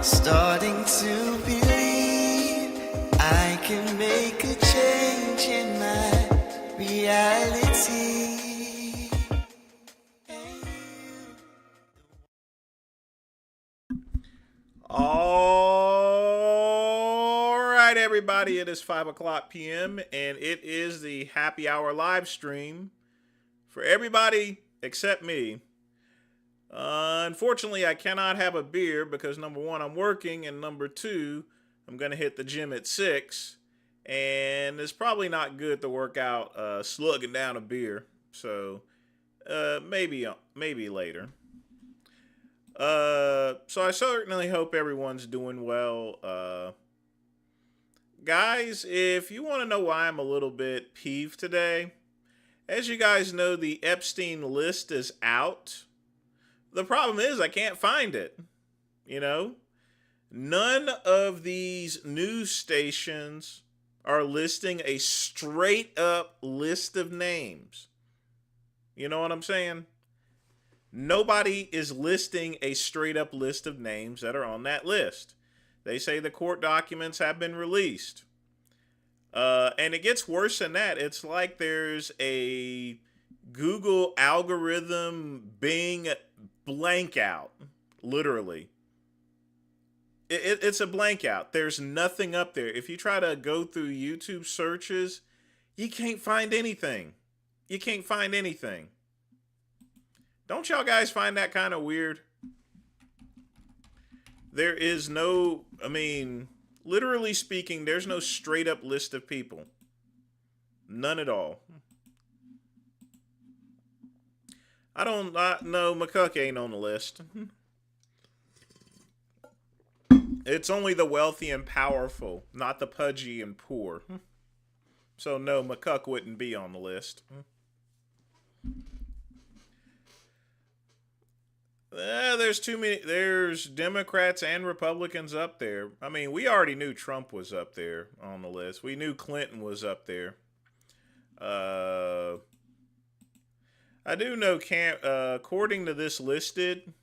Starting to believe I can make a change in my reality. All right, everybody, it is 5 o'clock p.m. and it is the happy hour live stream for everybody except me. Unfortunately, I cannot have a beer because number one, I'm working, and number two, I'm going to hit the gym at 6. And it's probably not good to work out slugging down a beer. So maybe later. So I certainly hope everyone's doing well. Guys, if you want to know why I'm a little bit peeved today, as you guys know, the Epstein list is out. The problem is I can't find it. You know, none of these news stations are listing a straight up list of names. You know what I'm saying? Nobody is listing a straight up list of names that are on that list. They say the court documents have been released. And it gets worse than that. It's like there's a Google algorithm Bing blank out, literally. It's a blank out. There's nothing up there. If you try to go through YouTube searches, you can't find anything. You can't find anything. Don't y'all guys find that kind of weird? There is no, literally speaking, there's no straight up list of people. None at all. I know McCuck ain't on the list. It's only the wealthy and powerful, not the pudgy and poor. So no, McCuck wouldn't be on the list. There's too many. There's Democrats and Republicans up there. I mean, we already knew Trump was up there on the list. We knew Clinton was up there. I do know, according to this listed,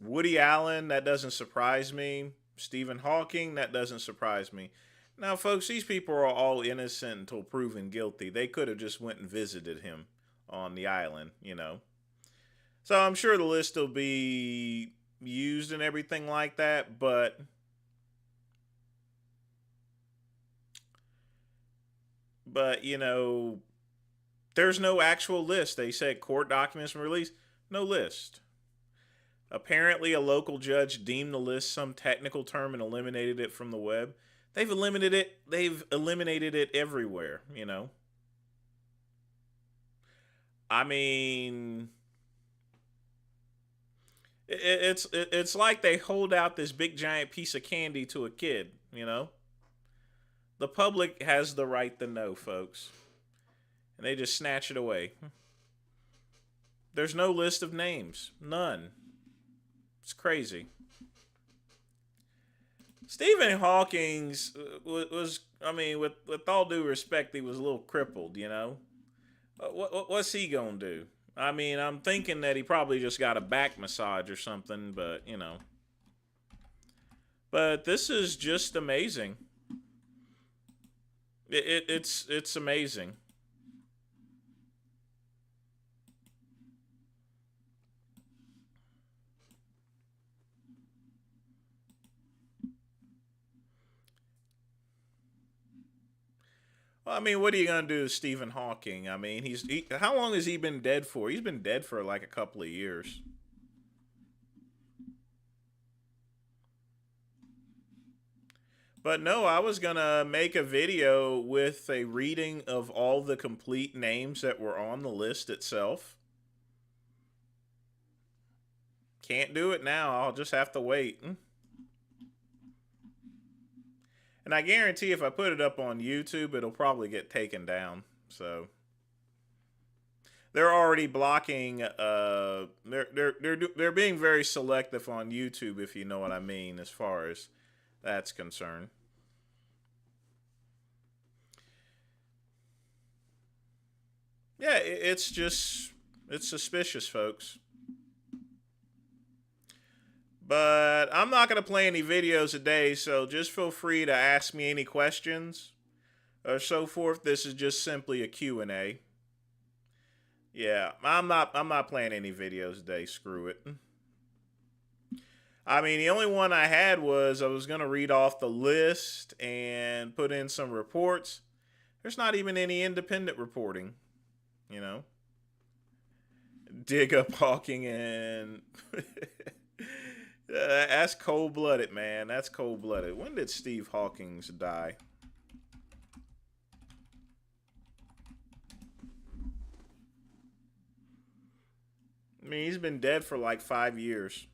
Woody Allen, that doesn't surprise me. Stephen Hawking, that doesn't surprise me. Now, folks, these people are all innocent until proven guilty. They could have just went and visited him on the island, you know. So I'm sure the list will be used and everything like that, but you know, there's no actual list. They said court documents were released. No list. Apparently, a local judge deemed the list some technical term and eliminated it from the web. They've eliminated it. They've eliminated it everywhere. You know. I mean, it's like they hold out this big giant piece of candy to a kid. You know. The public has the right to know, folks. And they just snatch it away. There's no list of names. None. It's crazy. Stephen Hawking's was with all due respect, he was a little crippled, you know? What's he gonna do? I mean, I'm thinking that he probably just got a back massage or something, but, you know. But this is just amazing. It's amazing. Well, I mean, what are you gonna do to Stephen Hawking? I mean, how long has he been dead for? He's been dead for like a couple of years. But no, I was gonna make a video with a reading of all the complete names that were on the list itself. Can't do it now. I'll just have to wait. And I guarantee if I put it up on YouTube, it'll probably get taken down. So they're already blocking. They're being very selective on YouTube, if you know what I mean, as far as that's concerned. Yeah, it's suspicious, folks. But I'm not going to play any videos today, so just feel free to ask me any questions or so forth. This is just simply a Q&A. Yeah, I'm not playing any videos today. Screw it. I mean, the only one I had was I was going to read off the list and put in some reports. There's not even any independent reporting, you know. Dig up Hawking and that's cold-blooded, man. That's cold-blooded. When did Steve Hawkins die? I mean, he's been dead for like 5 years.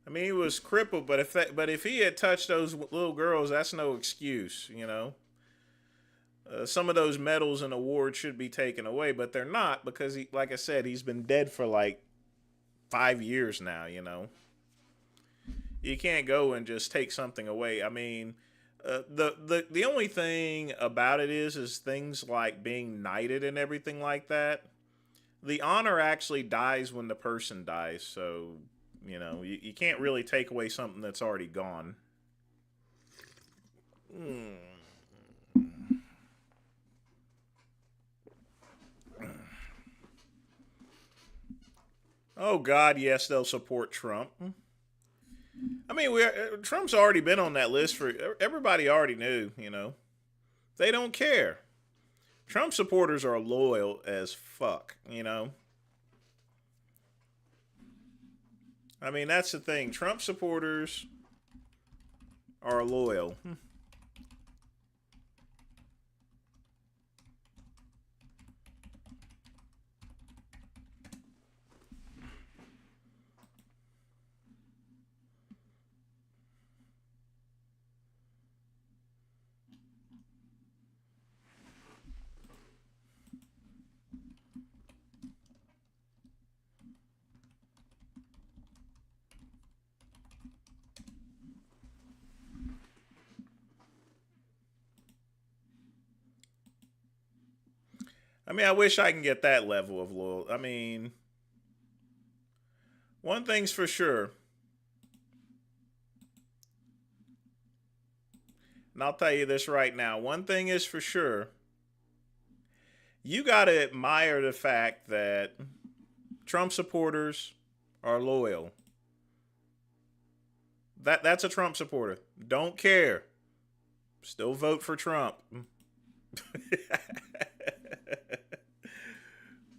I mean, he was crippled, but if he had touched those little girls, that's no excuse, you know. Some of those medals and awards should be taken away, but they're not because he, like I said, he's been dead for like 5 years now. You know, you can't go and just take something away. I mean, the only thing about it is things like being knighted and everything like that. The honor actually dies when the person dies, so you know you can't really take away something that's already gone. Mm. Oh God, yes, they'll support Trump. I mean, Trump's already been on that list for everybody. Already knew, you know. They don't care. Trump supporters are loyal as fuck, you know. I mean, that's the thing. Trump supporters are loyal. I mean, I wish I can get that level of loyal. I mean, one thing's for sure, and I'll tell you this right now. One thing is for sure. You got to admire the fact that Trump supporters are loyal. That's a Trump supporter. Don't care. Still vote for Trump.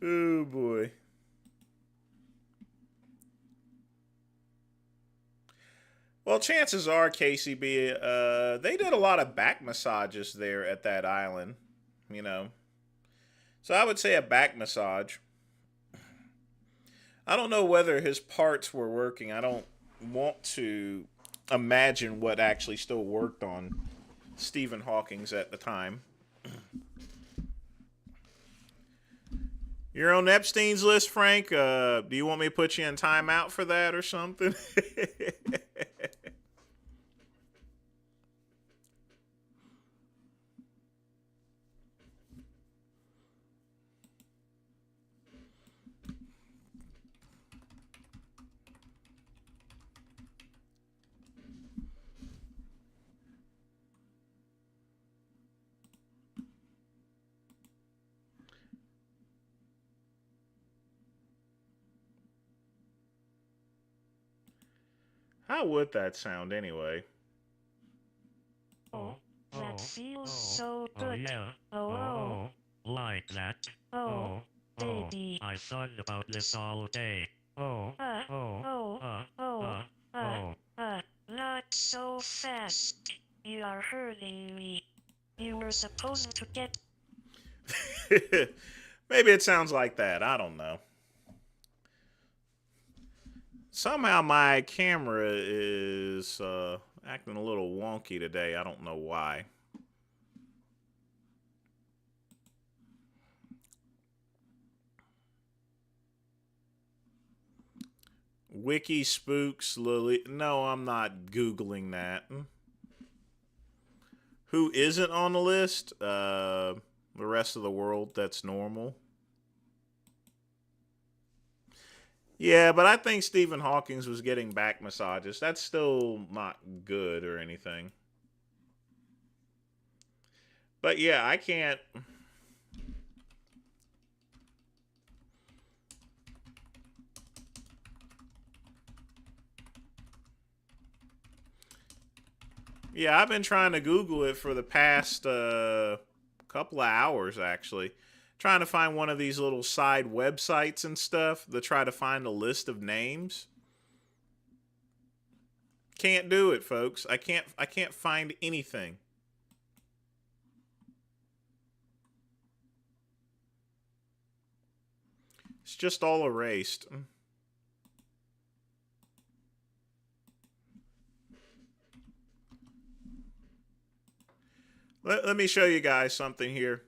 Oh boy. Well, chances are, KCB, they did a lot of back massages there at that island, you know. So I would say a back massage. I don't know whether his parts were working. I don't want to imagine what actually still worked on Stephen Hawking's at the time. You're on Epstein's list, Frank. Do you want me to put you in timeout for that or something? How would that sound anyway? Oh, that feels so good. Yeah. Like that. Baby. I thought about this all day. Not so fast. You are hurting me. You were supposed to get. Maybe it sounds like that. I don't know. Somehow my camera is acting a little wonky today. I don't know why. Wiki spooks Lily. No, I'm not Googling that. Who isn't on the list? The rest of the world that's normal. Yeah, but I think Stephen Hawking's was getting back massages. That's still not good or anything. But yeah, I can't. Yeah, I've been trying to Google it for the past couple of hours, actually. Trying to find one of these little side websites and stuff to try to find a list of names. Can't do it, folks. I can't find anything. It's just all erased. Let me show you guys something here.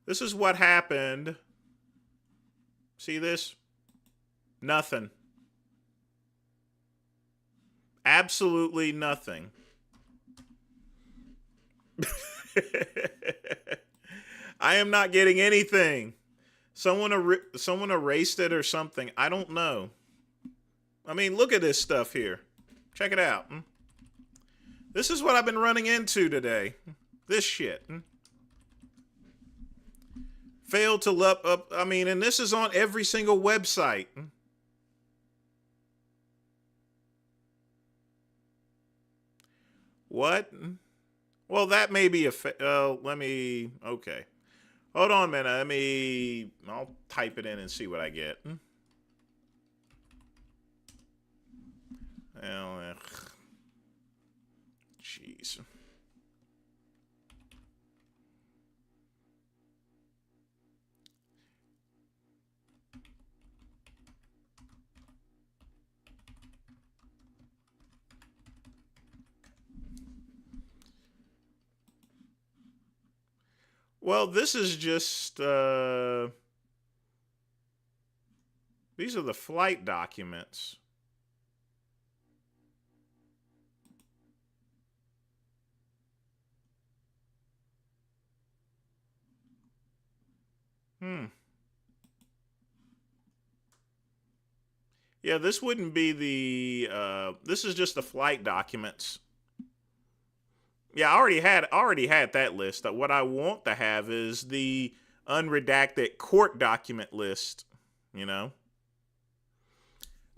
This is what happened. See this? Nothing. Absolutely nothing. I am not getting anything. Someone erased it or something. I don't know. I mean, look at this stuff here. Check it out. This is what I've been running into today. This shit. Failed to look up. I mean, and this is on every single website. What? Well, that may be a. Let me. Okay. Hold on a minute. I'll type it in and see what I get. Well, jeez. Well, this is just, these are the flight documents. Yeah, this wouldn't be this is just the flight documents. Yeah, I already had that list. What I want to have is the unredacted court document list, you know.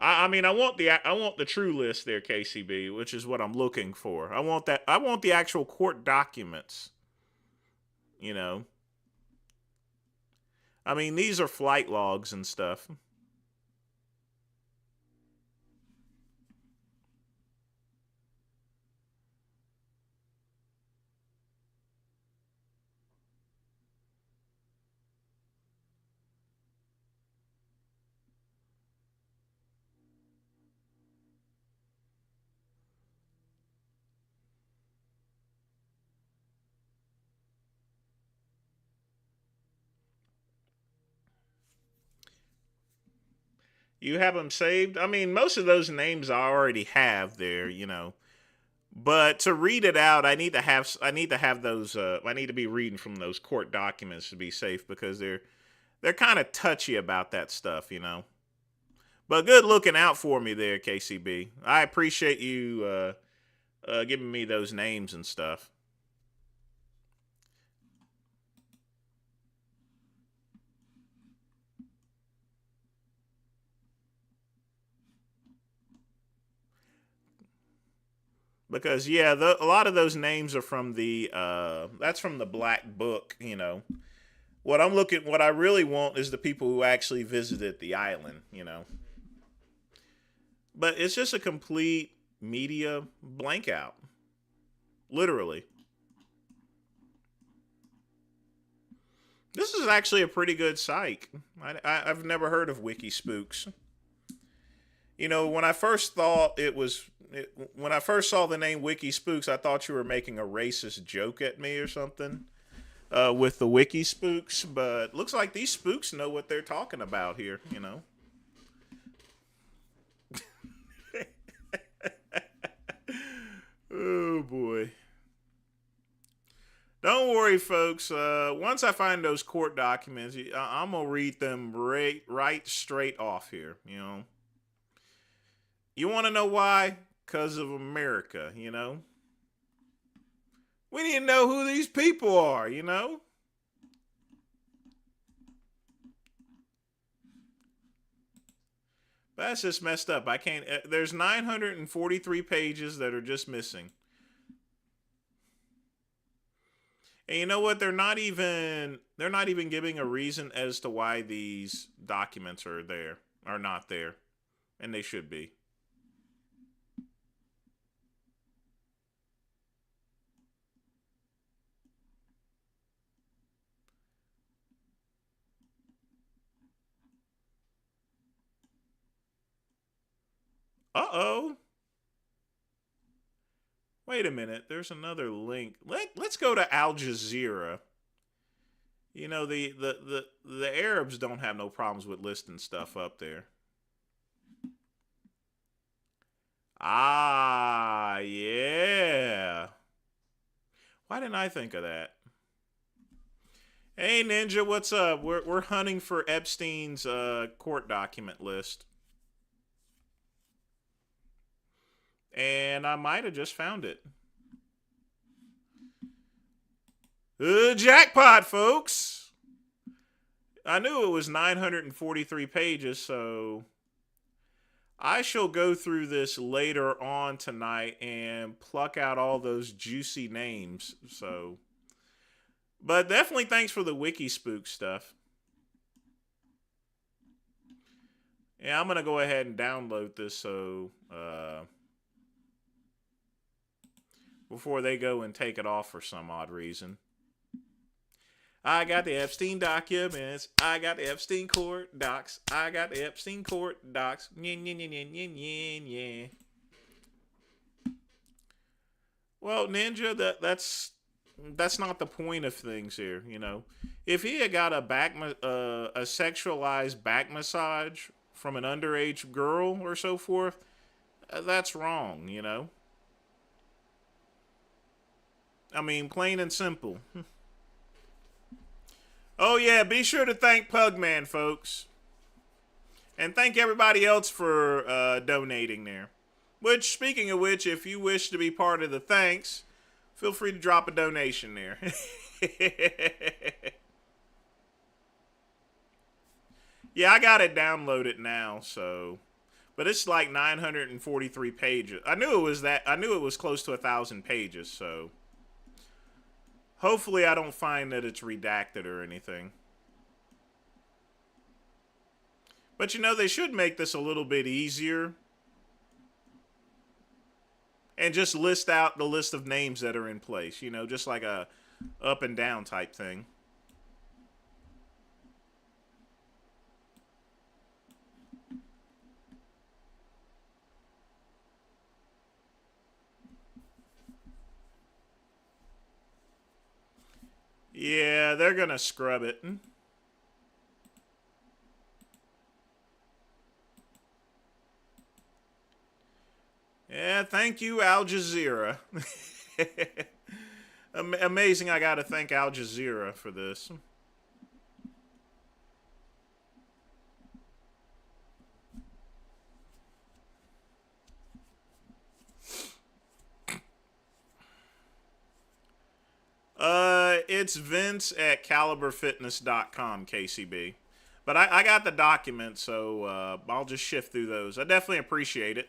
I mean, I want the true list there, KCB, which is what I'm looking for. I want the actual court documents, you know. I mean, these are flight logs and stuff. You have them saved? I mean, most of those names I already have there, you know. But to read it out, I need to have those I need to be reading from those court documents to be safe because they're kind of touchy about that stuff, you know. But good looking out for me there, KCB. I appreciate you giving me those names and stuff. Because yeah, a lot of those names are from the that's from the Black Book, you know. What I really want is the people who actually visited the island, you know. But it's just a complete media blank out, literally. This is actually a pretty good site. I've never heard of Wiki Spooks. You know, when I first saw the name Wiki Spooks, I thought you were making a racist joke at me or something with the Wiki Spooks. But looks like these spooks know what they're talking about here. You know. Oh boy. Don't worry, folks. Once I find those court documents, I'm gonna read them right straight off here. You want to know why? Because of America. We need to know who these people are. But that's just messed up. I can't. There's 943 pages that are just missing. And you know what? They're not even giving a reason as to why these documents are not there, and they should be. Uh-oh. Wait a minute. There's another link. Let's go to Al Jazeera. The Arabs don't have no problems with listing stuff up there. Ah, yeah. Why didn't I think of that? Hey Ninja, what's up? We're hunting for Epstein's court document list. And I might have just found it. Jackpot, folks! I knew it was 943 pages, so I shall go through this later on tonight and pluck out all those juicy names. But definitely thanks for the wiki spook stuff. Yeah, I'm going to go ahead and download this so before they go and take it off for some odd reason. I got the Epstein documents. I got the Epstein court docs. I got the Epstein court docs. Yeah. Well, Ninja, that's not the point of things here. If he had got a sexualized back massage from an underage girl or so forth, that's wrong. I mean, plain and simple. Oh, yeah, be sure to thank Pugman, folks. And thank everybody else for donating there. Which, speaking of which, if you wish to be part of the thanks, feel free to drop a donation there. Yeah, I got it downloaded now, so. But it's like 943 pages. I knew it was close to 1,000 pages, so. Hopefully I don't find that it's redacted or anything. But they should make this a little bit easier. And just list out the list of names that are in place. Just like a up and down type thing. Yeah, they're going to scrub it. Yeah, thank you, Al Jazeera. Amazing I got to thank Al Jazeera for this. It's Vince at caliberfitness.com, KCB. But I got the document, so I'll just shift through those. I definitely appreciate it.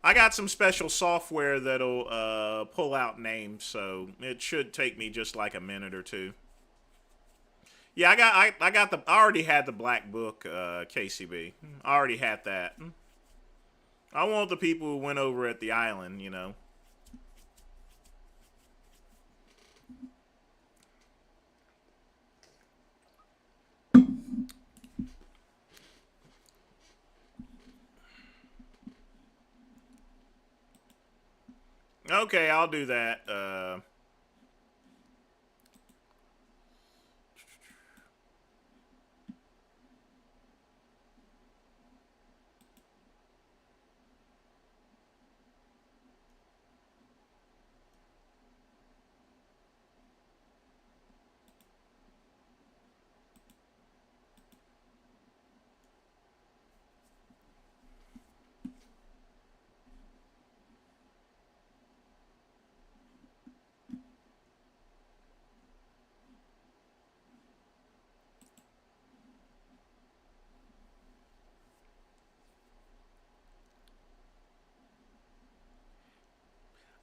I got some special software that'll pull out names, so it should take me just like a minute or two. Yeah, I already had the black book, KCB. I already had that. I want the people who went over at the island, Okay, I'll do that.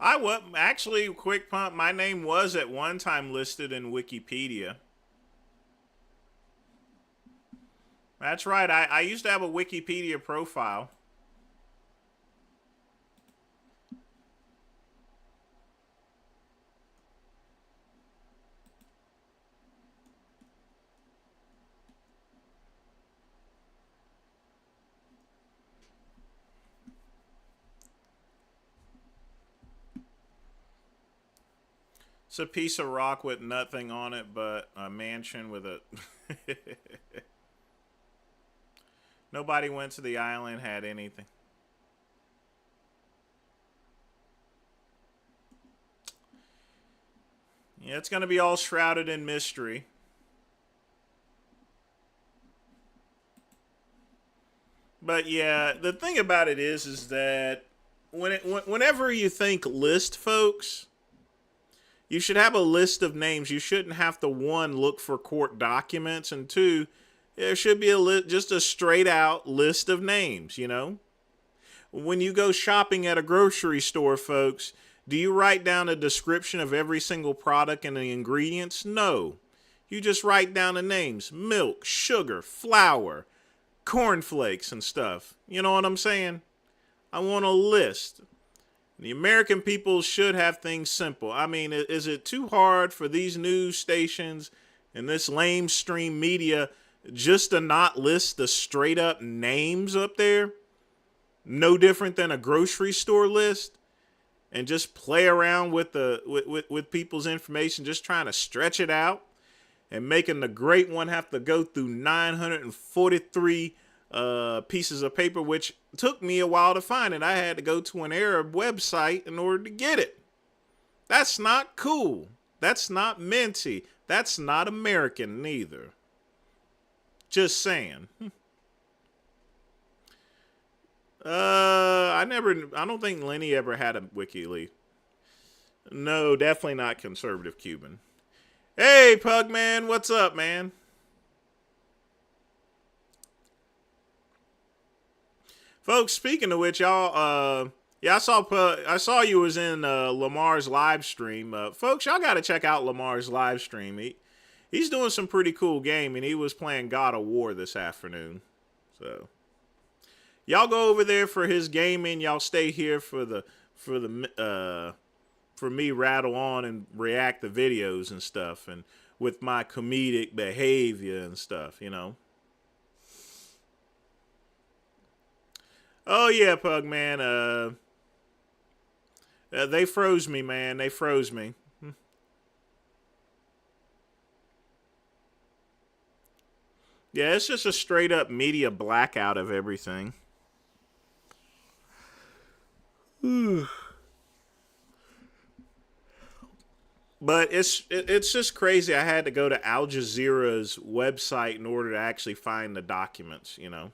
I was actually, quick pump, my name was at one time listed in Wikipedia. That's right. I used to have a Wikipedia profile. It's a piece of rock with nothing on it but a mansion with a... Nobody went to the island, had anything. Yeah, it's going to be all shrouded in mystery. But yeah, the thing about it is that whenever you think list, folks, you should have a list of names. You shouldn't have to, one, look for court documents, and two, there should be just a straight out list of names, you know? When you go shopping at a grocery store, folks, do you write down a description of every single product and the ingredients? No. You just write down the names: milk, sugar, flour, cornflakes, and stuff. You know what I'm saying? I want a list. The American people should have things simple. I mean, is it too hard for these news stations and this lame stream media just to not list the straight up names up there? No different than a grocery store list, and just play around with with people's information, just trying to stretch it out and making the great one have to go through 943 pieces of paper, which took me a while to find it. I had to go to an Arab website in order to get it. That's not cool. That's not minty. That's not American neither. Just saying. I don't think Lenny ever had a WikiLeaks. No, definitely not conservative Cuban. Hey, Pugman, what's up, man? Folks, speaking of which, y'all, yeah, I saw you was in Lamar's live stream. Folks, y'all got to check out Lamar's live stream. He's doing some pretty cool gaming. He was playing God of War this afternoon. So, y'all go over there for his gaming. Y'all stay here for me rattle on and react to videos and stuff, and with my comedic behavior and stuff, you know. Oh yeah, Pug man. They froze me, man. They froze me. Yeah, it's just a straight up media blackout of everything. But it's just crazy. I had to go to Al Jazeera's website in order to actually find the documents, you know.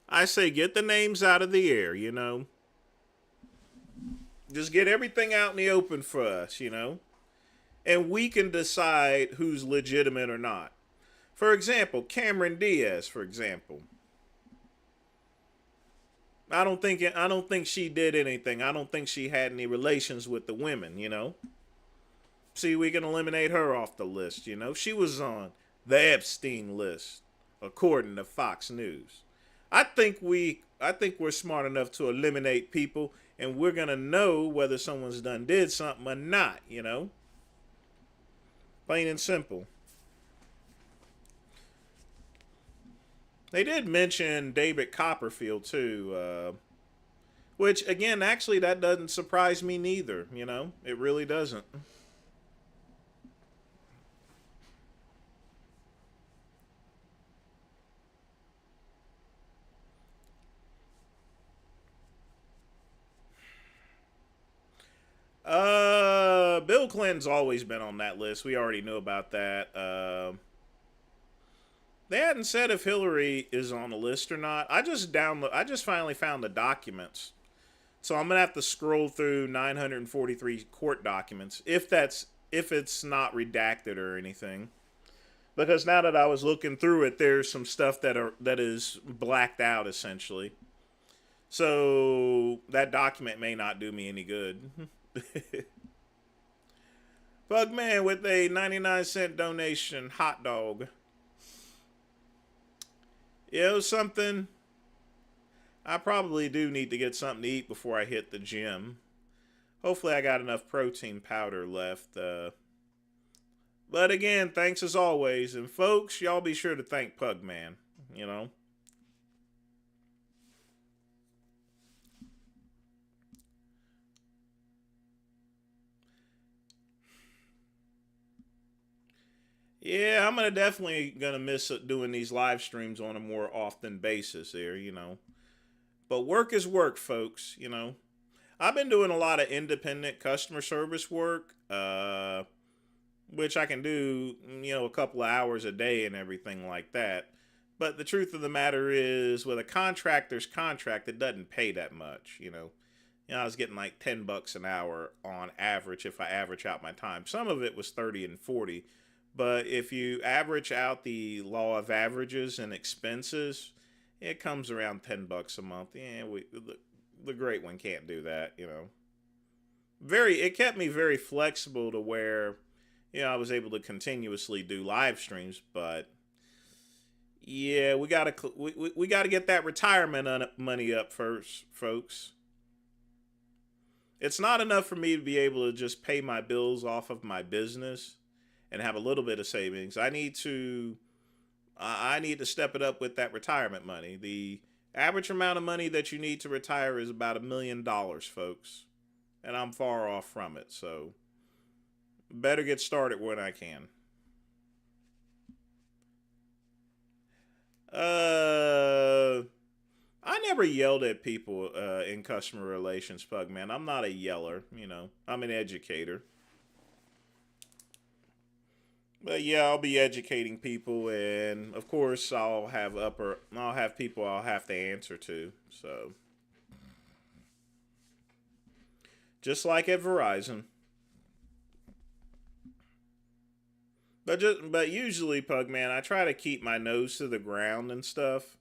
I say get the names out of the air, you know. Just get everything out in the open for us, you know. And we can decide who's legitimate or not. For example, Cameron Diaz, for example. I don't think she did anything. I don't think she had any relations with the women, you know. See, we can eliminate her off the list, you know. She was on the Epstein list, according to Fox News. I think we're smart enough to eliminate people, and we're gonna know whether someone's did something or not, you know. Plain and simple. They did mention David Copperfield too, which again, actually, that doesn't surprise me neither. You know, it really doesn't. Bill Clinton's always been on that list. We already knew about that. They hadn't said if Hillary is on the list or not. I just finally found the documents, so I'm gonna have to scroll through 943 court documents if it's not redacted or anything. because now that I was looking through it, there's some stuff that is blacked out essentially. So that document may not do me any good. Bugman with a 99-cent donation, hot dog. Yeah, it was something. I probably do need to get something to eat before I hit the gym. Hopefully I got enough protein powder left. But again, thanks as always. And folks, y'all be sure to thank Pugman, you know. Yeah, I'm definitely gonna miss doing these live streams on a more often basis here, you know. But work is work, folks, you know. I've been doing a lot of independent customer service work, which I can do, you know, a couple of hours a day and everything like that. But the truth of the matter is, with a contractor's contract, it doesn't pay that much, you know. I was getting like $10 an hour on average if I average out my time. Some of it was 30 and 40. But if you average out the law of averages and expenses, it comes around $10 a month. Yeah, the great one can't do that, you know. It kept me very flexible to where, you know, I was able to continuously do live streams, but yeah, we gotta get that retirement money up first, folks. It's not enough for me to be able to just pay my bills off of my business and have a little bit of savings. I need to step it up with that retirement money. The average amount of money that you need to retire is about $1 million, folks, and I'm far off from it. So better get started when I can. I never yelled at people in customer relations, Pugman. I'm not a yeller, you know. I'm an educator. But yeah, I'll be educating people, and of course, I'll have people I'll have to answer to. So, just like at Verizon. But usually, Pugman, I try to keep my nose to the ground and stuff.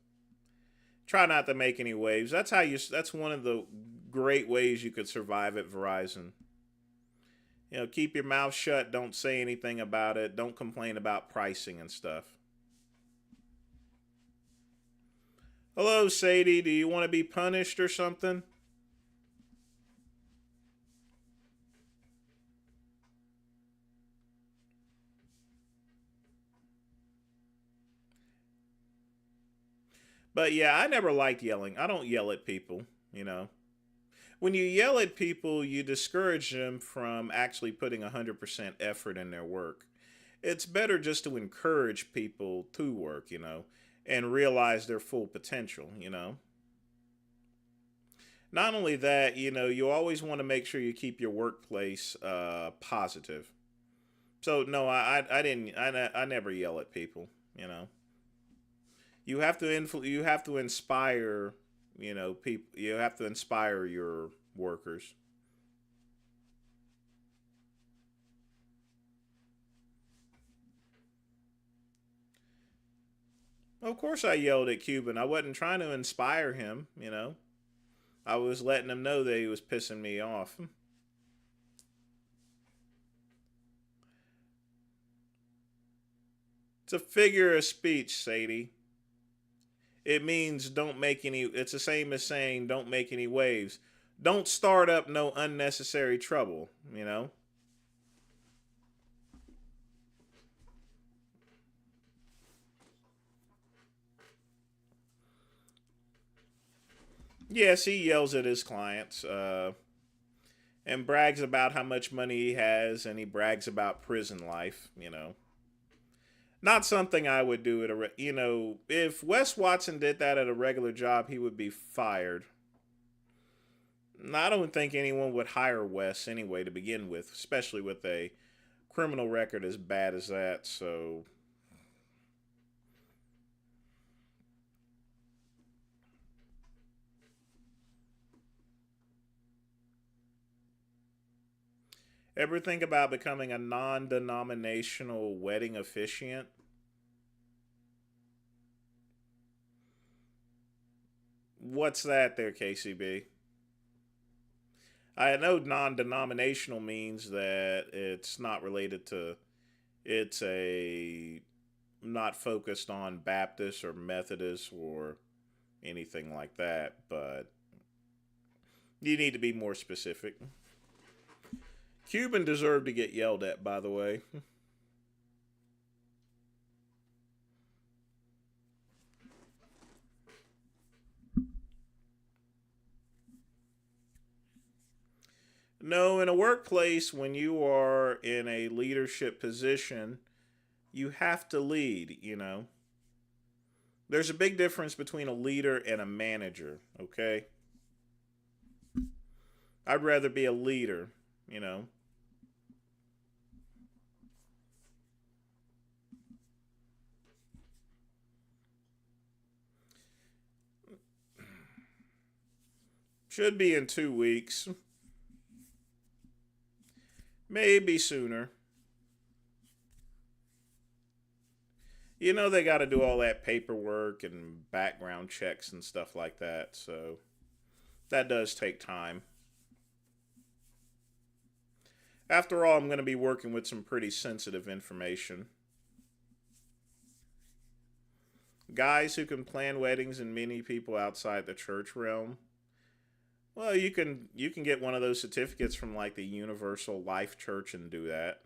Try not to make any waves. That's one of the great ways you could survive at Verizon. You know, keep your mouth shut. Don't say anything about it. Don't complain about pricing and stuff. Hello, Sadie. Do you want to be punished or something? But yeah, I never liked yelling. I don't yell at people, you know. When you yell at people, you discourage them from actually putting 100% effort in their work. It's better just to encourage people to work, you know, and realize their full potential, you know. Not only that, you know, you always want to make sure you keep your workplace positive. So no, I didn't I never yell at people, you know. You have to inspire, you know, people. You have to inspire your workers. Of course, I yelled at Cuban. I wasn't trying to inspire him, you know. I was letting him know that he was pissing me off. It's a figure of speech, Sadie. It means don't make any. It's the same as saying don't make any waves. Don't start up no unnecessary trouble, you know. Yes, he yells at his clients and brags about how much money he has, and he brags about prison life, you know. Not something I would do you know, if Wes Watson did that at a regular job, he would be fired. I don't think anyone would hire Wes anyway to begin with, especially with a criminal record as bad as that. So ever think about becoming a non-denominational wedding officiant? What's that there, KCB? I know non-denominational means that it's not related to, it's a not focused on Baptist or Methodist or anything like that, but you need to be more specific. Cuban deserved to get yelled at, by the way. No, in a workplace, when you are in a leadership position, you have to lead, you know. There's a big difference between a leader and a manager, okay? I'd rather be a leader, you know. Should be in 2 weeks. Maybe sooner. You know, they got to do all that paperwork and background checks and stuff like that, so that does take time. After all, I'm going to be working with some pretty sensitive information. Guys who can plan weddings and many people outside the church realm. Well, you can get one of those certificates from like the Universal Life Church and do that.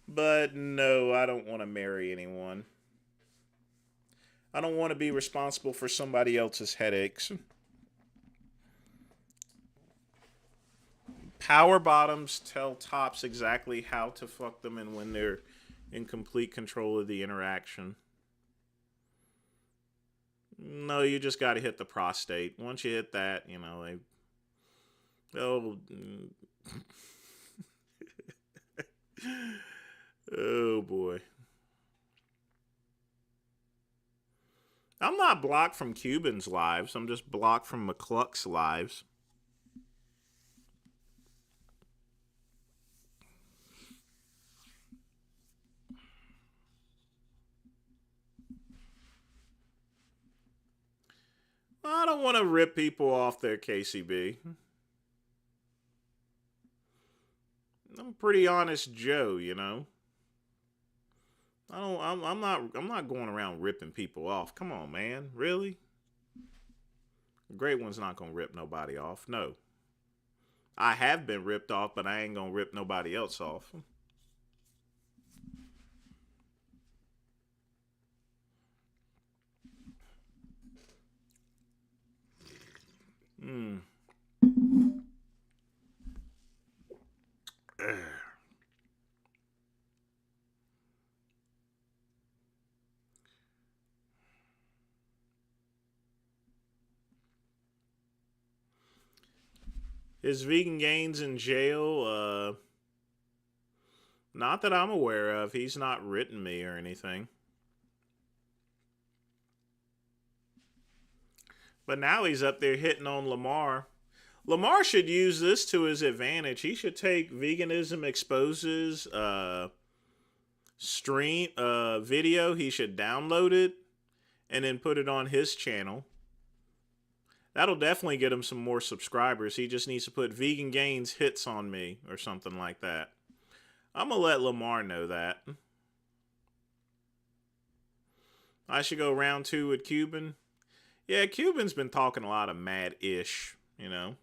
But no, I don't want to marry anyone. I don't want to be responsible for somebody else's headaches. Power bottoms tell tops exactly how to fuck them and when they're in complete control of the interaction. No, you just got to hit the prostate. Once you hit that, you know, oh, oh boy. I'm not blocked from Cubans' lives. I'm just blocked from McCluck's lives. I don't want to rip people off there, KCB. I'm a pretty honest Joe, you know. I'm not going around ripping people off. Come on, man. Really? A great one's not gonna rip nobody off. No. I have been ripped off, but I ain't gonna rip nobody else off. Hmm. Is Vegan Gains in jail? Not that I'm aware of. He's not written me or anything. But now he's up there hitting on Lamar. Lamar should use this to his advantage. He should take Veganism Exposes stream video. He should download it and then put it on his channel. That'll definitely get him some more subscribers. He just needs to put Vegan Gains hits on me or something like that. I'm going to let Lamar know that. I should go round 2 with Cuban. Yeah, Cuban's been talking a lot of mad-ish, you know.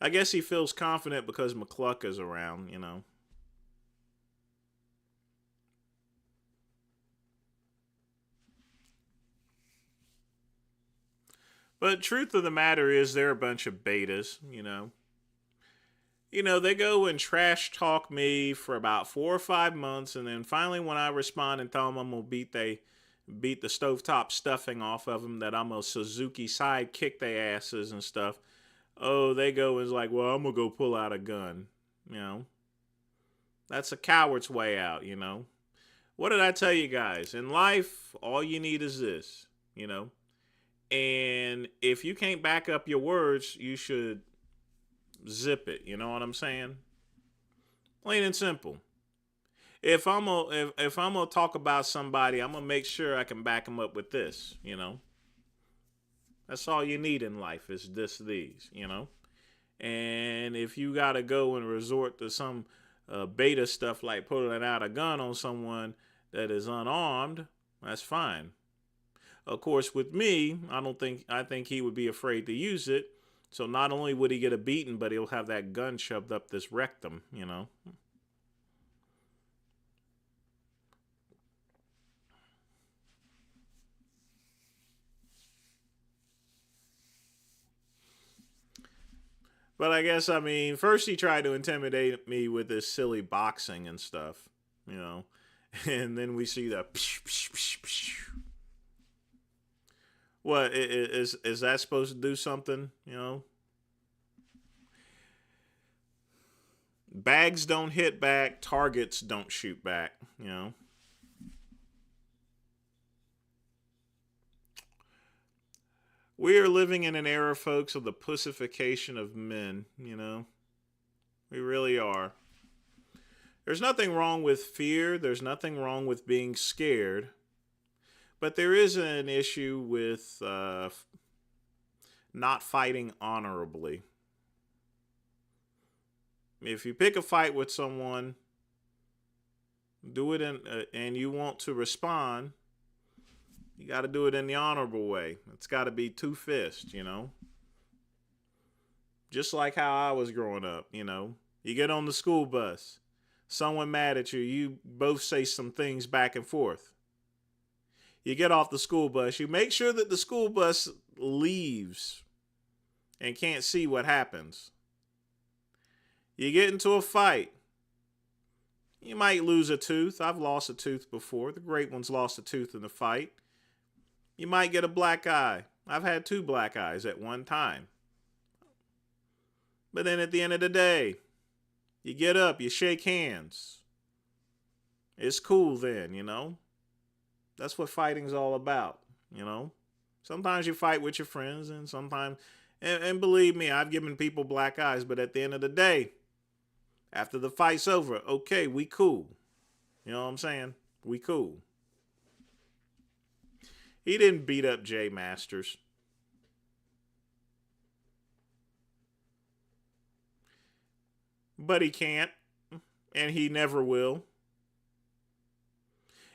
I guess he feels confident because McCluck is around, you know. But truth of the matter is they're a bunch of betas, you know. You know, they go and trash talk me for about 4 or 5 months, and then finally when I respond and tell them I'm going to beat the stovetop stuffing off of them, that I'm a Suzuki side kick their asses and stuff, oh, they go and is like, well, I'm going to go pull out a gun, you know. That's a coward's way out, you know. What did I tell you guys? In life, all you need is this, you know. And if you can't back up your words, you should zip it. You know what I'm saying? Plain and simple. if I'm gonna talk about somebody, I'm gonna make sure I can back them up with this. You know, that's all you need in life is these. You know, and if you gotta go and resort to some beta stuff like pulling out a gun on someone that is unarmed, that's fine. Of course, with me, I think he would be afraid to use it. So not only would he get a beating, but he'll have that gun shoved up this rectum, you know. But I guess, I mean, first he tried to intimidate me with this silly boxing and stuff, you know. And then we see the what is that supposed to do something, you know? Bags don't hit back, targets don't shoot back, you know. We are living in an era, folks, of the pussification of men, you know. We really are. There's nothing wrong with fear, there's nothing wrong with being scared, but there is an issue with not fighting honorably. If you pick a fight with someone, do it in, and you want to respond, you got to do it in the honorable way. It's got to be two fists, you know. Just like how I was growing up, you know. You get on the school bus, someone mad at you, you both say some things back and forth. You get off the school bus, you make sure that the school bus leaves and can't see what happens. You get into a fight. You might lose a tooth. I've lost a tooth before. The great one's lost a tooth in a fight. You might get a black eye. I've had 2 black eyes at one time. But then at the end of the day, you get up, you shake hands. It's cool then, you know? That's what fighting's all about, you know? Sometimes you fight with your friends and sometimes, and believe me, I've given people black eyes, but at the end of the day, after the fight's over, okay, we cool. You know what I'm saying? We cool. He didn't beat up Jay Masters. But he can't, and he never will.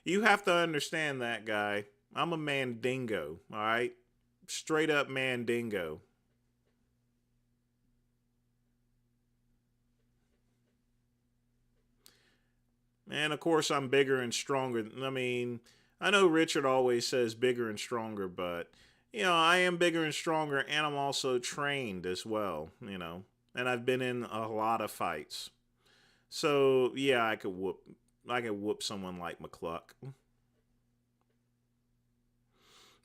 You have to understand that, guy. I'm a mandingo, all right? Straight up mandingo. And of course, I'm bigger and stronger. I mean, I know Richard always says bigger and stronger, but, you know, I am bigger and stronger, and I'm also trained as well, you know. And I've been in a lot of fights. So, yeah, I could whoop someone like McCluck.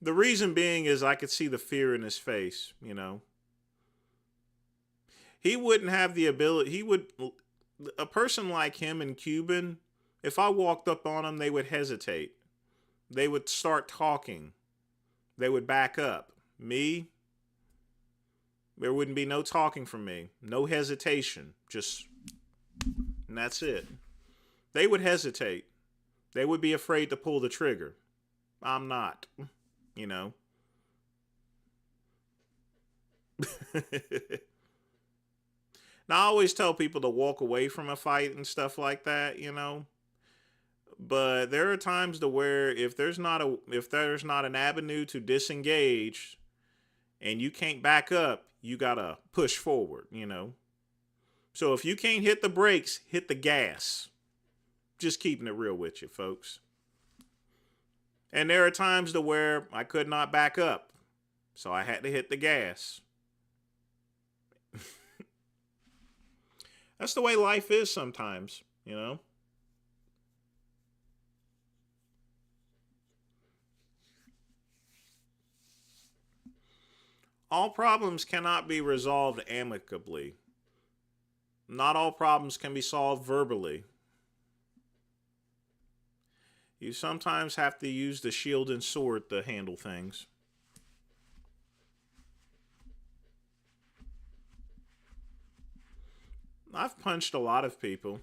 The reason being is I could see the fear in his face, you know. He wouldn't have the ability, a person like him in Cuban, if I walked up on him, they would hesitate. They would start talking. They would back up. Me, there wouldn't be no talking from me. No hesitation. Just, and that's it. They would hesitate. They would be afraid to pull the trigger. I'm not, you know. Now, I always tell people to walk away from a fight and stuff like that, you know. But there are times to where if there's not an avenue to disengage and you can't back up, you gotta push forward, you know. So if you can't hit the brakes, hit the gas. Just keeping it real with you, folks. And there are times to where I could not back up, so I had to hit the gas. That's the way life is sometimes, you know. All problems cannot be resolved amicably. Not all problems can be solved verbally. You sometimes have to use the shield and sword to handle things. I've punched a lot of people.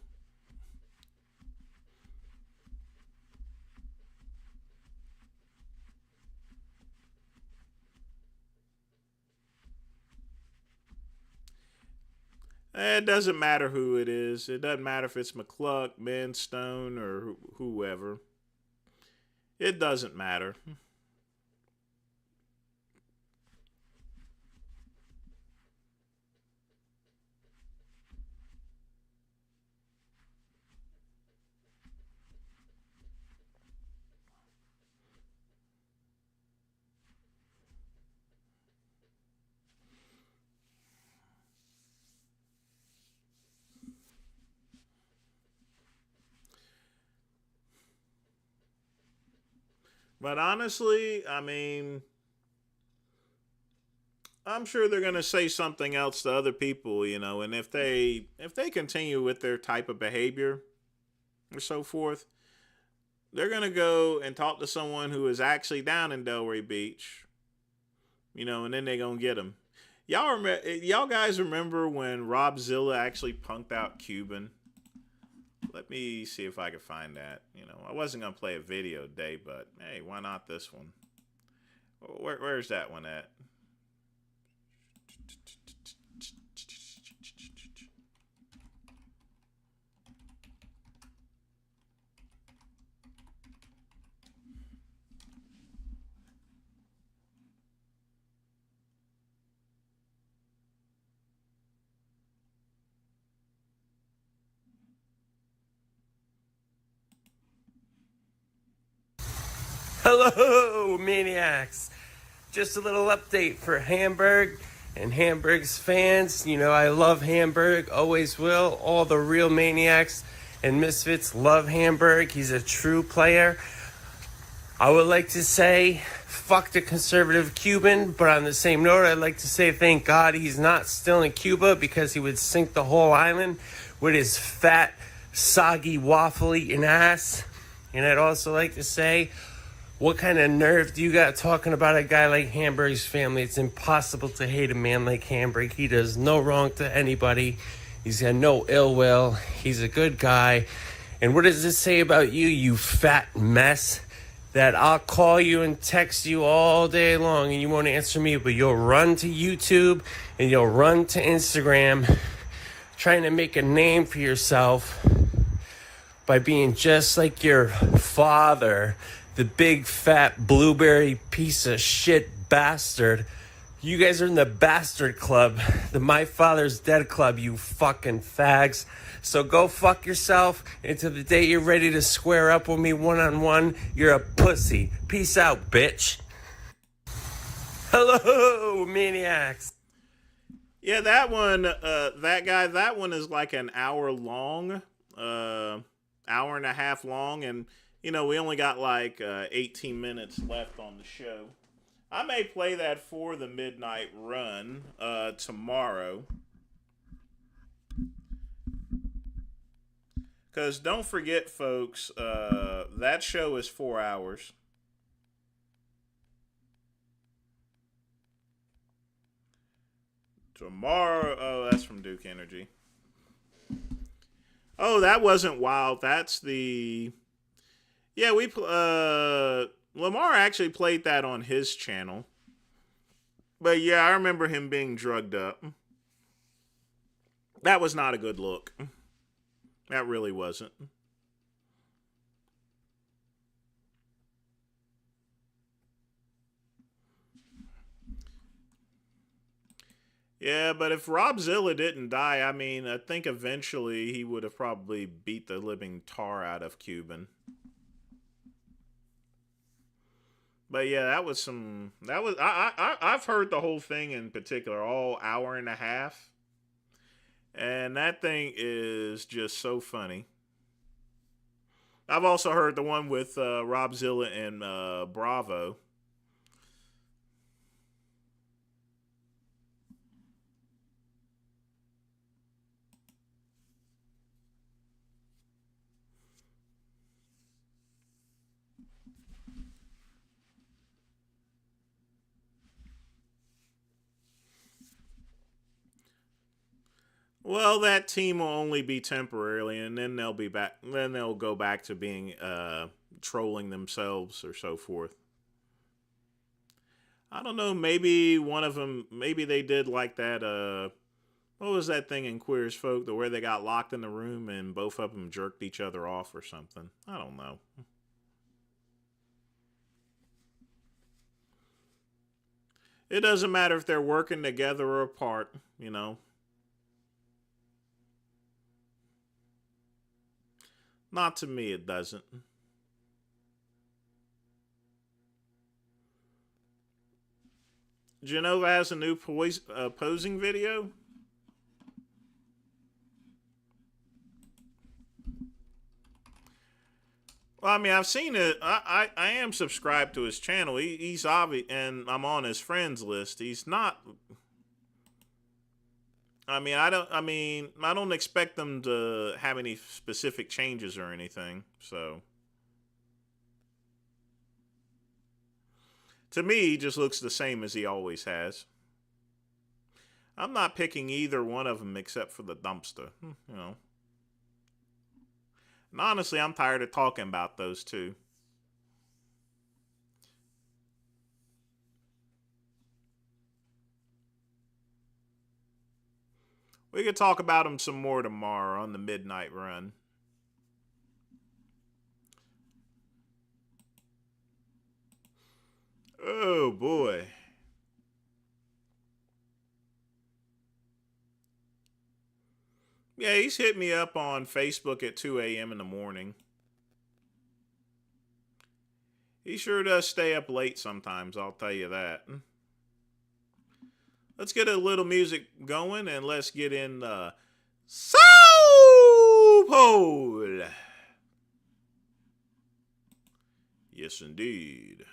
It doesn't matter who it is. It doesn't matter if it's McCluck, Ben Stone, or whoever. It doesn't matter. But honestly, I mean, I'm sure they're going to say something else to other people, you know, and if they continue with their type of behavior or so forth, they're going to go and talk to someone who is actually down in Delray Beach, you know, and then they're going to get them. Y'all guys remember when Rob Zilla actually punked out Cuban? Let me see if I can find that. You know, I wasn't going to play a video today, but hey, why not this one? Where's that one at? Hello, Maniacs! Just a little update for Hamburg and Hamburg's fans. You know, I love Hamburg, always will. All the real Maniacs and Misfits love Hamburg. He's a true player. I would like to say, fuck the conservative Cuban, but on the same note, I'd like to say thank God he's not still in Cuba because he would sink the whole island with his fat, soggy, waffle-eating ass. And I'd also like to say, what kind of nerve do you got talking about a guy like Hamburg's family? It's impossible to hate a man like Hamburg. He does no wrong to anybody. He's got no ill will. He's a good guy. And what does this say about you, you fat mess? That I'll call you and text you all day long and you won't answer me, but you'll run to YouTube and you'll run to Instagram trying to make a name for yourself by being just like your father, the big fat blueberry piece of shit bastard. You guys are in the bastard club, the My Father's Dead club, you fucking fags. So go fuck yourself until the day you're ready to square up with me one-on-one. You're a pussy. Peace out, bitch. Hello, Maniacs. Yeah, that one, that one is like an hour long, hour and a half long, and you know, we only got like 18 minutes left on the show. I may play that for the midnight run tomorrow. Because don't forget, folks, that show is 4 hours. Tomorrow, oh, that's from Duke Energy. Oh, that wasn't Wild. That's the... Yeah, Lamar actually played that on his channel. But yeah, I remember him being drugged up. That was not a good look. That really wasn't. Yeah, but if Rob Zilla didn't die, I mean, I think eventually he would have probably beat the living tar out of Cuban. But yeah, that was some. That was I've heard the whole thing in particular, all hour and a half, and that thing is just so funny. I've also heard the one with Rob Zilla and Bravo. Well, that team will only be temporarily, and then they'll be back. Then they'll go back to being trolling themselves or so forth. I don't know. Maybe one of them. Maybe they did like that. What was that thing in Queer as Folk, the where they got locked in the room and both of them jerked each other off or something? I don't know. It doesn't matter if they're working together or apart, you know. Not to me, it doesn't. Genova has a new posing video. Well, I mean, I've seen it. I am subscribed to his channel. He's obvious, and I'm on his friends list. He's not. I mean, I don't expect them to have any specific changes or anything. So, to me, he just looks the same as he always has. I'm not picking either one of them except for the dumpster. You know. And honestly, I'm tired of talking about those two. We could talk about them some more tomorrow on the midnight run. Oh, boy. Yeah, he's hit me up on Facebook at 2 a.m. in the morning. He sure does stay up late sometimes, I'll tell you that. Let's get a little music going and let's get in the Soul Pole. Yes, indeed.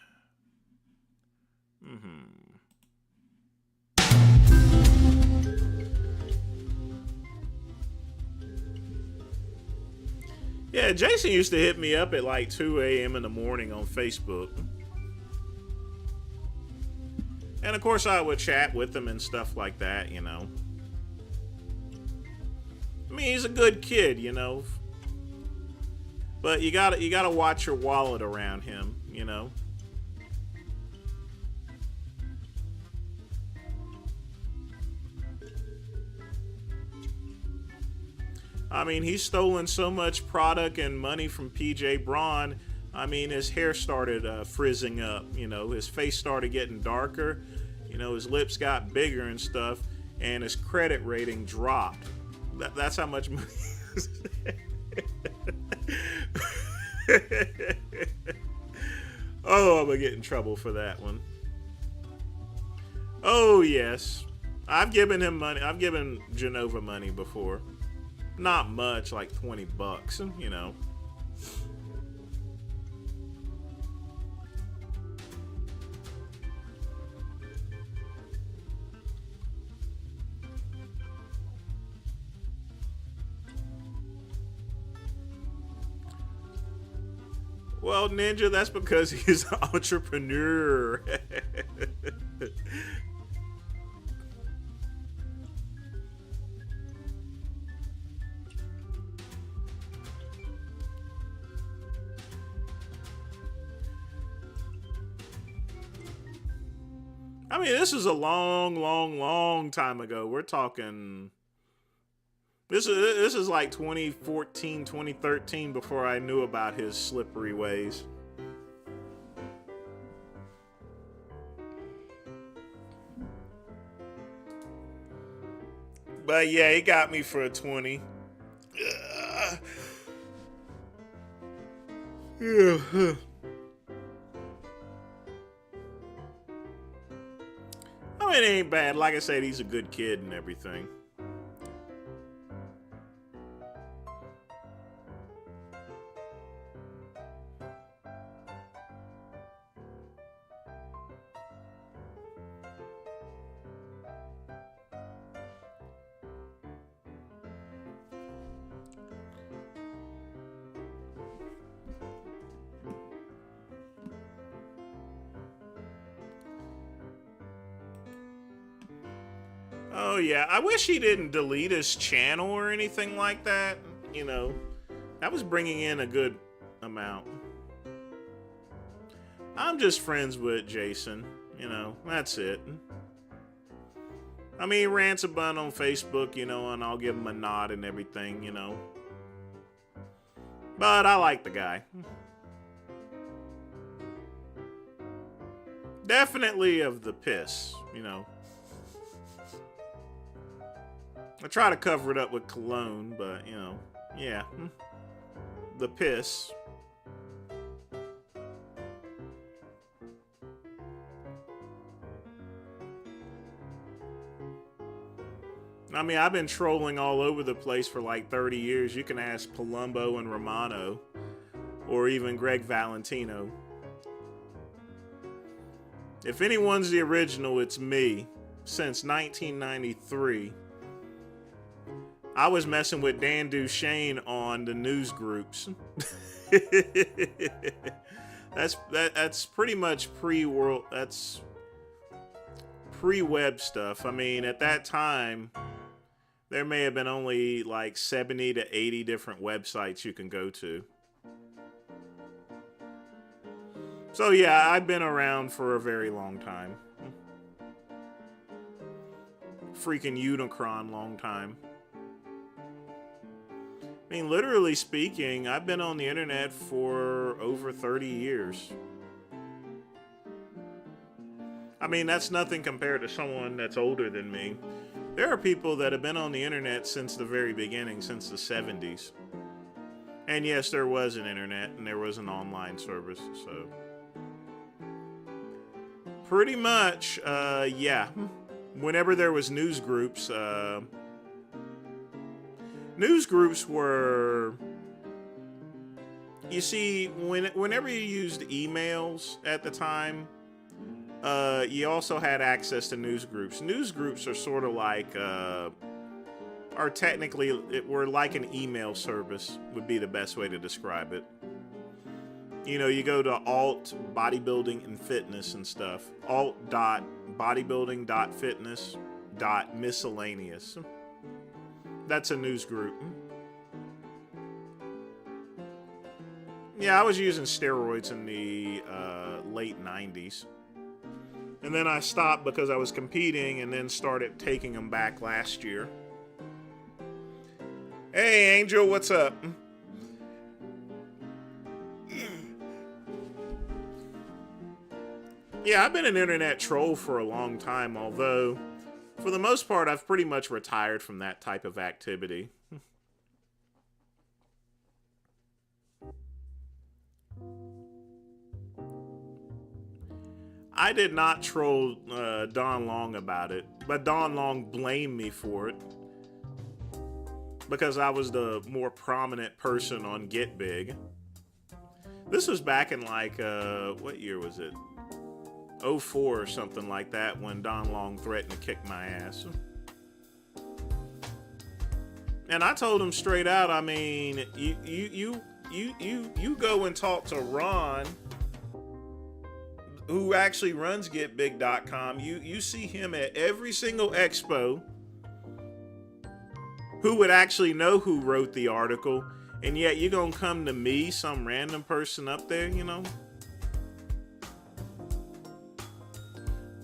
Yeah, Jason used to hit me up at like 2 a.m. in the morning on Facebook. And of course I would chat with him and stuff like that, you know. I mean, he's a good kid, you know. But you gotta watch your wallet around him, you know. I mean, he's stolen so much product and money from PJ Braun. I mean, his hair started frizzing up, you know, his face started getting darker, you know, his lips got bigger and stuff, and his credit rating dropped. That's how much money. Oh, I'm gonna get in trouble for that one. Oh, yes. I've given him money. I've given Genova money before. Not much, like $20, you know. Well, Ninja, that's because he's an entrepreneur. I mean, this is a long time ago. We're talking... This is like 2014, 2013 before I knew about his slippery ways. But yeah, he got me for a 20. Yeah. I mean, it ain't bad. Like I said, he's a good kid and everything. Oh, yeah. I wish he didn't delete his channel or anything like that. You know, that was bringing in a good amount. I'm just friends with Jason. You know, that's it. I mean, he rants a bun on Facebook, you know, and I'll give him a nod and everything, you know. But I like the guy. Definitely of the piss, you know. I try to cover it up with cologne, but, you know, yeah. The piss. I mean, I've been trolling all over the place for like 30 years. You can ask Palumbo and Romano, or even Greg Valentino. If anyone's the original, it's me. Since 1993, I was messing with Dan Duchesne on the news groups. That's pretty much pre-world. That's pre-web stuff. I mean, at that time, there may have been only like 70 to 80 different websites you can go to. So yeah, I've been around for a very long time. Freaking Unicron long time. I mean, literally speaking, I've been on the internet for over 30 years. I mean, that's nothing compared to someone that's older than me. There are people that have been on the internet since the very beginning, since the 70s. And yes, there was an internet and there was an online service, so. Pretty much, yeah. Whenever there was news groups were, you see, whenever you used emails at the time, you also had access to news groups. News groups are sort of like, are technically, were like an email service, would be the best way to describe it. You know, you go to alt, bodybuilding, and fitness and stuff. alt.bodybuilding.fitness.miscellaneous. That's a news group. Yeah, I was using steroids in the late 90s. And then I stopped because I was competing and then started taking them back last year. Hey, Angel, what's up? Yeah, I've been an internet troll for a long time, although, for the most part, I've pretty much retired from that type of activity. I did not troll Don Long about it, but Don Long blamed me for it because I was the more prominent person on Get Big. This was back in like, what year was it? 04 or something like that, when Don Long threatened to kick my ass. And I told him straight out, I mean, you go and talk to Ron, who actually runs GetBig.com. You see him at every single expo, who would actually know who wrote the article, and yet you gonna come to me, some random person up there, you know?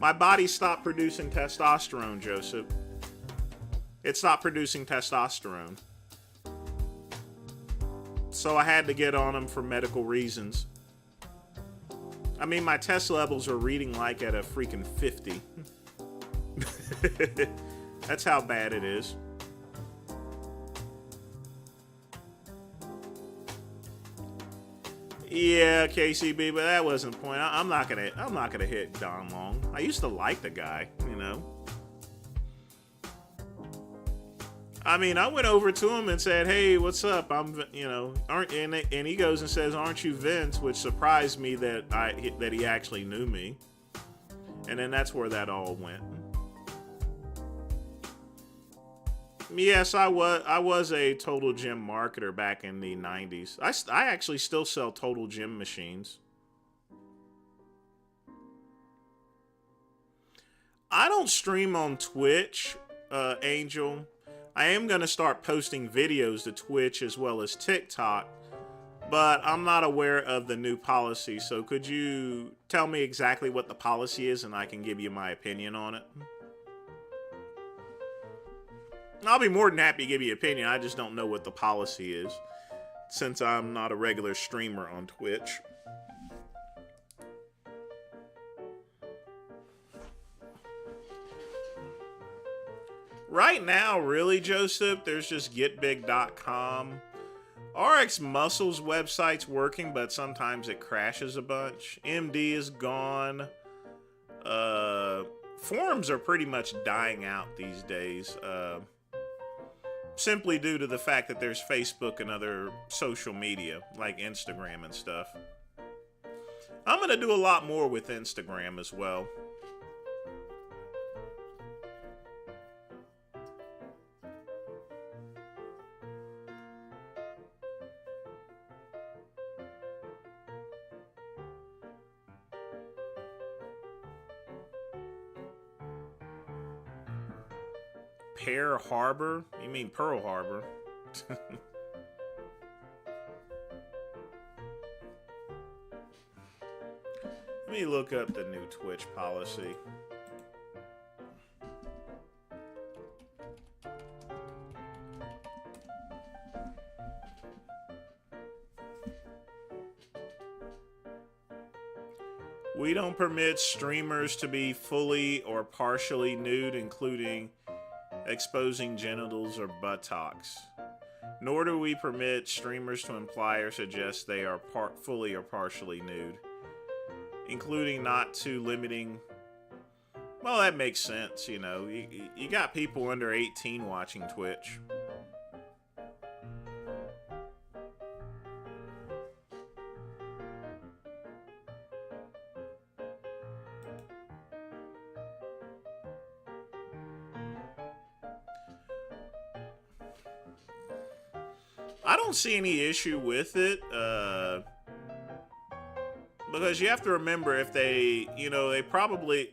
My body stopped producing testosterone, Joseph. It stopped producing testosterone. So I had to get on them for medical reasons. I mean, my test levels are reading like at a freaking 50. That's how bad it is. Yeah, KCB, but that wasn't the point. I'm not gonna hit Don Long. I used to like the guy, you know. I mean, I went over to him and said, "Hey, what's up? I'm, you know, and he goes and says, "Aren't you Vince?" Which surprised me that he actually knew me. And then that's where that all went. Yes, I was a Total Gym marketer back in the 90s. I actually still sell Total Gym machines. I don't stream on Twitch, Angel. I am going to start posting videos to Twitch as well as TikTok, but I'm not aware of the new policy. So could you tell me exactly what the policy is and I can give you my opinion on it? I'll be more than happy to give you an opinion. I just don't know what the policy is, since I'm not a regular streamer on Twitch. Right now, really, Joseph, there's just getbig.com. RX Muscle's website's working, but sometimes it crashes a bunch. MD is gone. Forums are pretty much dying out these days. Simply due to the fact that there's Facebook and other social media, like Instagram and stuff. I'm going to do a lot more with Instagram as well. Pearl Harbor? You mean Pearl Harbor? Let me look up the new Twitch policy. We don't permit streamers to be fully or partially nude, including exposing genitals or buttocks. Nor do we permit streamers to imply or suggest they are fully or partially nude, including not to limiting. Well, that makes sense, you know. You got people under 18 watching Twitch. I don't see any issue with it, because you have to remember, if they, you know, they probably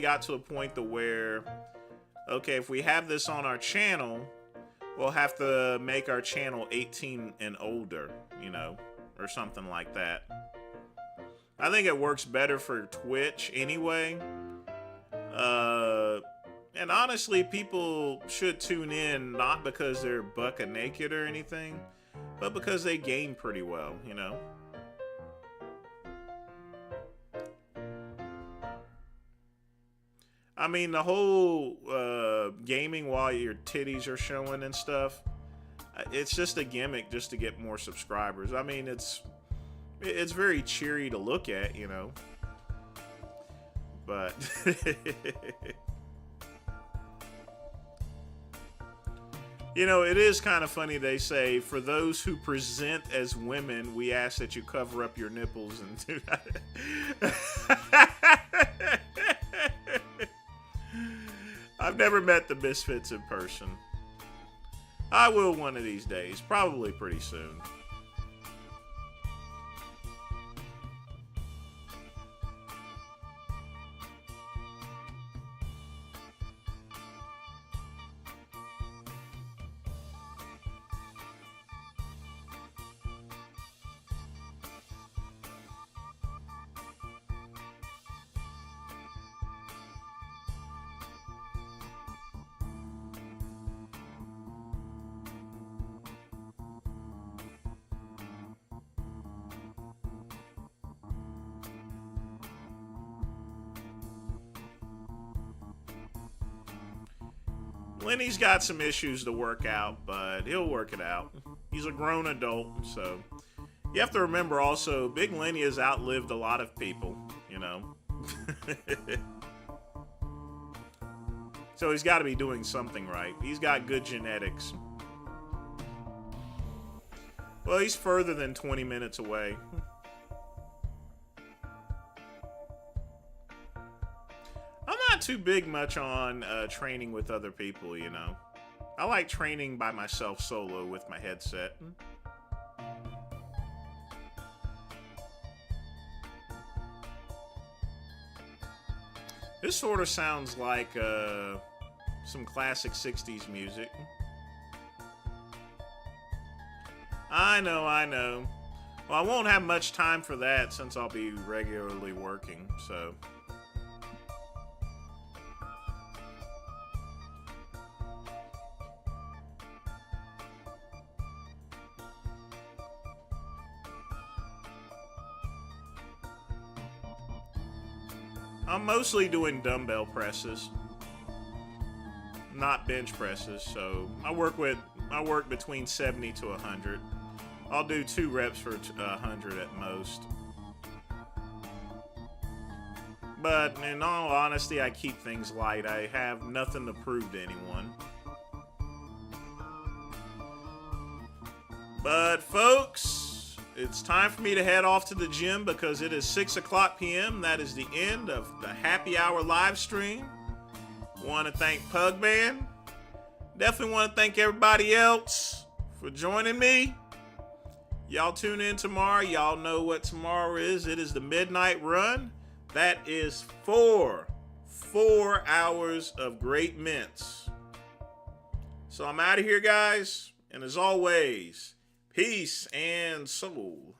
got to a point to where, okay, if we have this on our channel, we'll have to make our channel 18 and older, you know, or something like that. I think it works better for Twitch anyway. And honestly, people should tune in not because they're buck naked or anything, but because they game pretty well, you know? I mean, the whole gaming while your titties are showing and stuff, it's just a gimmick just to get more subscribers. I mean, it's very cheery to look at, you know? But... You know, it is kind of funny, they say, for those who present as women, we ask that you cover up your nipples and do that. I've never met the Misfits in person. I will one of these days, probably pretty soon. Lenny's got some issues to work out, but he'll work it out. He's a grown adult, so... You have to remember also, Big Lenny has outlived a lot of people, you know? So he's got to be doing something right. He's got good genetics. Well, he's further than 20 minutes away. I'm not too big much on training with other people, you know. I like training by myself solo with my headset. This sort of sounds like some classic 60s music. I know. Well, I won't have much time for that since I'll be regularly working, so... I'm mostly doing dumbbell presses, not bench presses. So I work between 70 to 100. I'll do 2 reps for 100 at most. But in all honesty, I keep things light. I have nothing to prove to anyone. But folks, it's time for me to head off to the gym because it is 6 o'clock p.m. That is the end of the happy hour live stream. Want to thank Pugman. Definitely want to thank everybody else for joining me. Y'all tune in tomorrow. Y'all know what tomorrow is. It is the midnight run. That is 4 hours of great mints. So I'm out of here, guys. And as always, peace and soul.